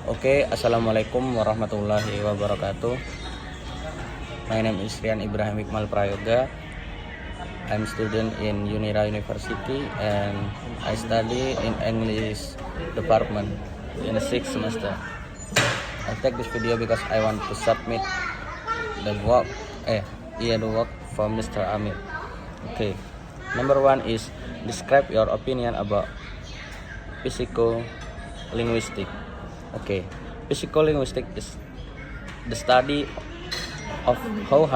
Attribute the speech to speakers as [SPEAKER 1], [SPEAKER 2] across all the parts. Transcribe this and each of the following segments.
[SPEAKER 1] Oke, assalamualaikum warahmatullahi wabarakatuh. My name is Rian Ibrahim Iqmal Prayoga. I'm student in Unira University and I study in English department in the 6th semester. I take this video because I want to submit the work, the work from Mr. Amir. Okay, number one is describe your opinion about psycholinguistic. Okay, psycholinguistic is the study of how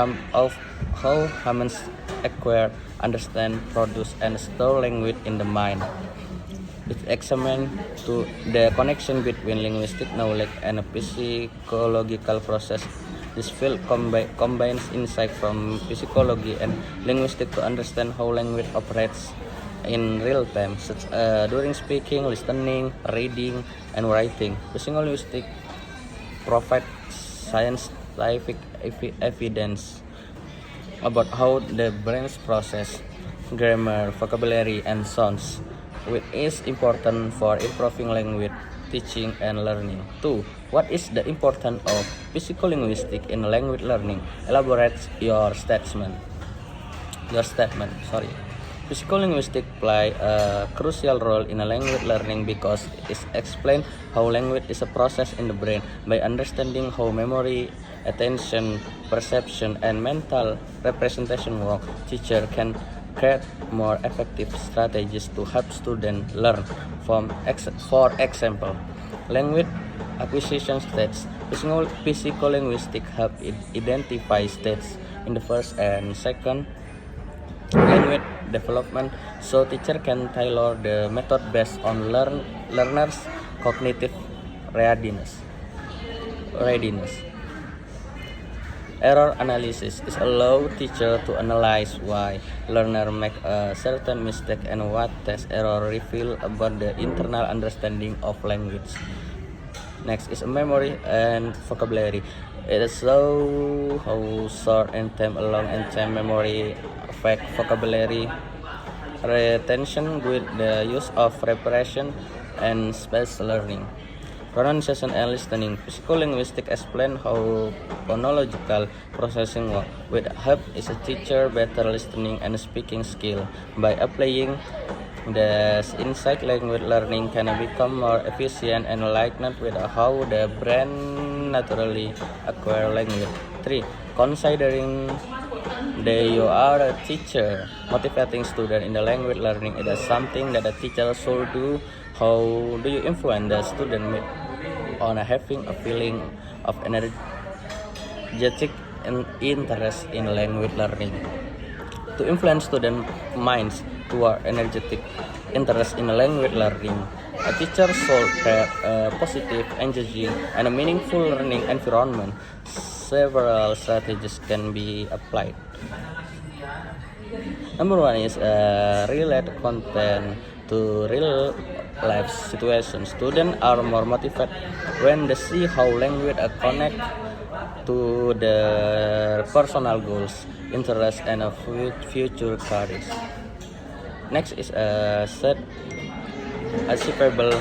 [SPEAKER 1] humans acquire, understand, produce, and store language in the mind. It examines to the connection between linguistic knowledge and a psychological process. This field combines insight from psychology and linguistics to understand how language operates in real time, such during speaking, listening, reading, and writing. Psycholinguistics provides scientific evidence about how the brain process grammar, vocabulary, and sounds, which is important for improving language teaching and learning. 2. What is the importance of psycholinguistics in language learning? Elaborate your statement. Psycholinguistics play a crucial role in language learning because it explains how language is a process in the brain. By understanding how memory, attention, perception, and mental representation work, teacher can create more effective strategies to help students learn. For example, language acquisition states. Psycholinguistics help identify states in the first and second language development, so teacher can tailor the method based on learners' cognitive readiness. Error analysis is allow teacher to analyze why learner make a certain mistake and what test error reveal about the internal understanding of language. Next is memory and vocabulary. It is so how short and time along and time memory affect vocabulary retention with the use of preparation and space learning. Pronunciation and listening. Psycholinguistics explain how phonological processing works, with help is a teacher better listening and speaking skill. By applying the insight, language learning can become more efficient and aligned with how the brain naturally acquire language. 3. Considering that you are a teacher, motivating student in the language learning is something that a teacher should do. How do you influence the student on having a feeling of energetic and interest in language learning? To influence student minds toward energetic interest in language learning, a teacher should create a positive, engaging, and a meaningful learning environment. Several strategies can be applied. Number one is relate content to real life situations. Students are more motivated when they see how language connect to their personal goals, interests, and future careers. Next is set achievable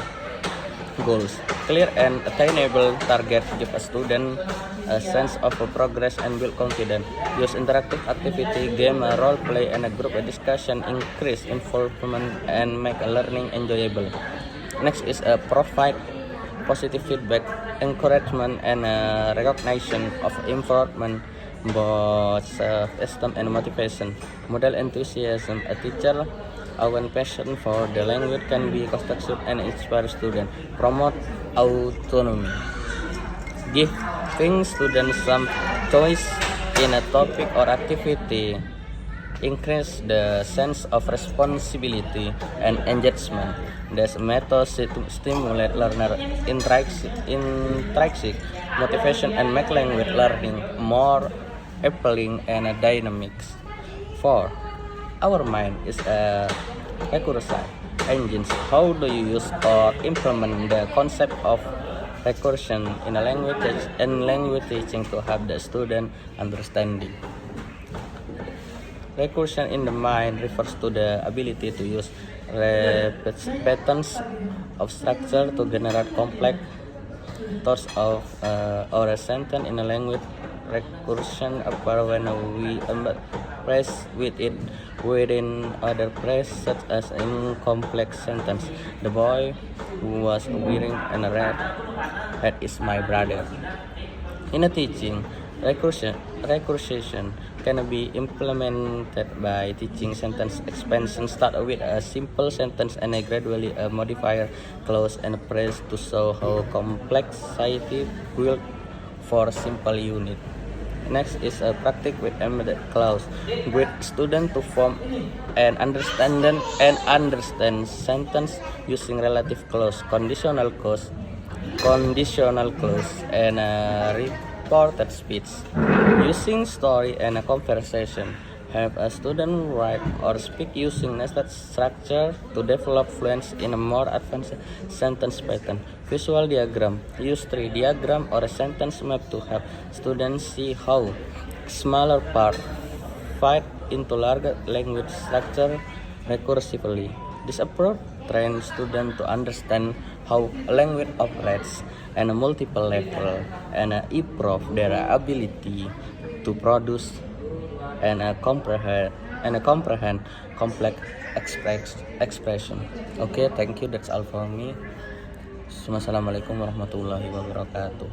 [SPEAKER 1] goals. Clear and attainable target give a student a sense of progress and build confidence. Use interactive activity, game, role play, and a group discussion increase involvement and make learning enjoyable. Next is provide positive feedback, encouragement, and recognition of improvement, both self-esteem and motivation. Model enthusiasm. A teacher when passion for the language can be constructive and inspire students. Promote autonomy. Giving students some choice in a topic or activity increase the sense of responsibility and engagement. This method stimulate learner interaction, motivation, and make language learning more appealing and dynamic. 4. Our mind is a recursive engine. How do you use or implement the concept of recursion in a language teaching to help the student understanding? Recursion in the mind refers to the ability to use patterns of structure to generate complex thoughts of or a sentence in a language recursion appear when we press with it within other phrase such as in complex sentence. The boy who was wearing a red hat is my brother. In a teaching, recursion can be implemented by teaching sentence expansion. Start with a simple sentence and gradually a modifier, clause, and a phrase to show how complexity built for simple unit. Next is a practice with embedded clause, with student to form and understand sentence using relative clause, conditional clause, and reported speech. Using story and a conversation, have a student write or speak using nested structure to develop fluency in a more advanced sentence pattern. Visual diagram, use tree diagram or a sentence map to help students see how smaller part fit into larger language structure recursively. This approach trains students to understand how a language operates at a multiple level and improve their ability to produce and comprehend complex expression. Okay, thank you. That's all for me. Assalamualaikum warahmatullahi wabarakatuh.